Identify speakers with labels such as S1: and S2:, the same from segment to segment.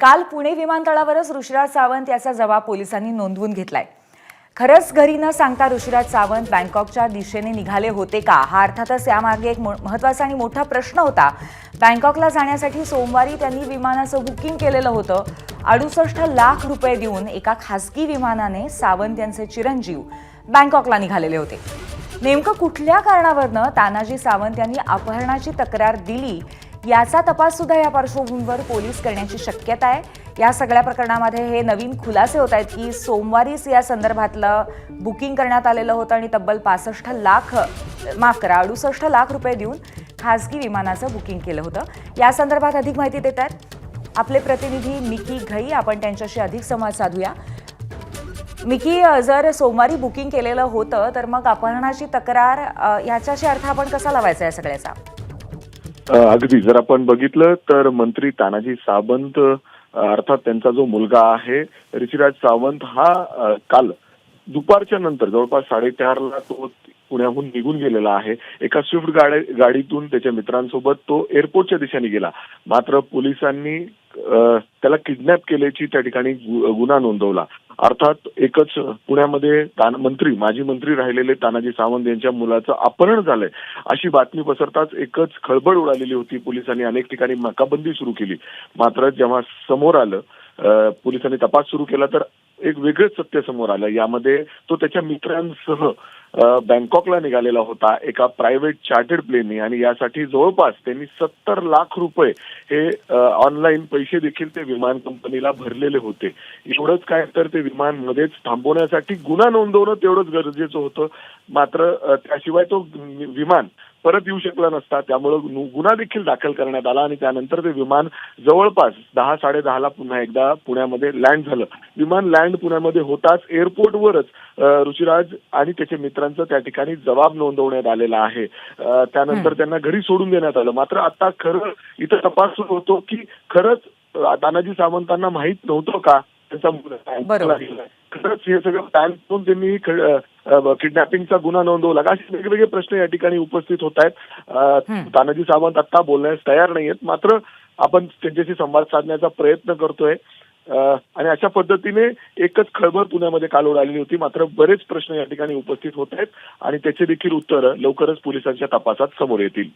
S1: काल पुणे विमानतळावरच ऋषिराज सावंत याचा जबाब पोलिसांनी नोंदवून घेतलाय। खरंच घरी न सांगता ऋषिराज सावंत बँकॉकच्या दिशेने निघाले होते का, हा अर्थातच यामागे एक महत्त्वाचा आणि मोठा प्रश्न होता। बँकॉकला जाण्यासाठी सोमवारी त्यांनी विमानाचं बुकिंग केलेलं होतं। 68 लाख रुपये देऊन एका खासगी विमानाने सावंत यांचे चिरंजीव बँकॉकला निघालेले होते। नेमकं कुठल्या कारणावरून तानाजी सावंत यांनी अपहरणाची तक्रार दिली याचा तपास सुद्धा या पार्श्वभूमीवर पोलीस करण्याची शक्यता आहे। या सगळ्या प्रकरणामध्ये हे नवीन खुलासे होत आहेत की सोमवारीच या संदर्भातलं बुकिंग करण्यात आलेलं होतं आणि तब्बल 68 लाख रुपये देऊन खासगी विमानाचं बुकिंग केलं होतं। या संदर्भात अधिक माहिती देत आहेत आपले प्रतिनिधी मिकी घई। आपण त्यांच्याशी अधिक संवाद साधूया। मिकी, जर सोमवारी बुकिंग केलेलं होतं तर मग अपहरणाची तक्रार याच्याशी अर्थ आपण कसा लावायचा या सगळ्याचा?
S2: अगदी जर आपण बघितलं तर मंत्री तानाजी सावंत अर्थात त्यांचा जो मुलगा आहे ऋषिराज सावंत हा काल दुपारच्या नंतर जवळपास 4:30ला तो पुण्याहून निघून गेलेला आहे। एका स्विफ्ट गाडीतून त्याच्या मित्रांसोबत तो एअरपोर्टच्या दिशेने गेला। मात्र पोलिसांनी त्याला किडनॅप केल्याची त्या ठिकाणी गुन्हा नोंदवला। अर्थात एकच पुण्यामध्ये माजी मंत्री राहिलेले तानाजी सावंत यांच्या मुलाचं अपहरण झालंय अशी बातमी पसरताच एकच खळबळ उडालेली होती। पोलिसांनी अनेक ठिकाणी नाकाबंदी सुरू केली। मात्र जेव्हा समोर आलं, पोलिसांनी तपास सुरू केला तर एक वेगळंच सत्य समोर आलं। यामध्ये तो त्याच्या मित्रांसह बँकॉकला निघालेला होता एका प्रायव्हेट चार्टर्ड प्लेनने आणि यासाठी जवळपास त्यांनी 70 लाख रुपये हे ऑनलाईन पैसे देखील ते विमान कंपनीला भरलेले होते। एवढंच काय तर ते विमान मध्येच थांबवण्यासाठी गुन्हा नोंदवणं तेवढंच गरजेचं होतं। मात्र त्याशिवाय तो विमान परत येऊ शकला नसता, त्यामुळे गुन्हा देखील दाखल करण्यात आला आणि त्यानंतर ते विमान जवळपास 10-10:30ला पुन्हा एकदा पुण्यामध्ये लँड झालं। विमान लँड पुण्यामध्ये होताच एअरपोर्टवरच ऋषिराज आणि त्याच्या मित्रांचं त्या ठिकाणी जबाब नोंदवण्यात आलेला आहे। त्यानंतर त्यांना घरी सोडून देण्यात आलं। मात्र आता खरं इथं तपास सुरू होतो की खरंच तानाजी सावंतांना माहित नव्हतं का त्यांचा मुलगा खरंच हे सगळं प्लॅन करून त्यांनी किडनॅपिंगचा गुन्हा नोंदवला का, असे वेगवेगळे प्रश्न या ठिकाणी उपस्थित होत आहेत। तानाजी सावंत आता बोलण्यास तयार नाहीयेत, मात्र आपण त्यांच्याशी संवाद साधण्याचा प्रयत्न करतोय आणि अशा पद्धतीने एकच खळबळ पुण्यामध्ये काल उडालेली होती। मात्र बरेच प्रश्न या ठिकाणी उपस्थित होत आहेत आणि त्याचे देखील उत्तर लवकरच पोलिसांच्या तपासात समोर येतील।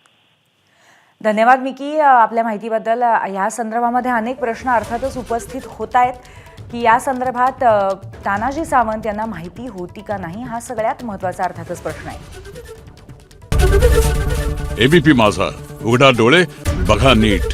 S1: धन्यवाद मिकी आपल्या माहितीबद्दल। या संदर्भामध्ये अनेक प्रश्न अर्थातच उपस्थित होत आहेत की या संदर्भात तानाजी सावंत यांना माहिती होती का नाही, हा सगळ्यात महत्त्वाचा अर्थातच प्रश्न आहे।
S3: एबीपी माझा, उघडा डोळे बघा नीट।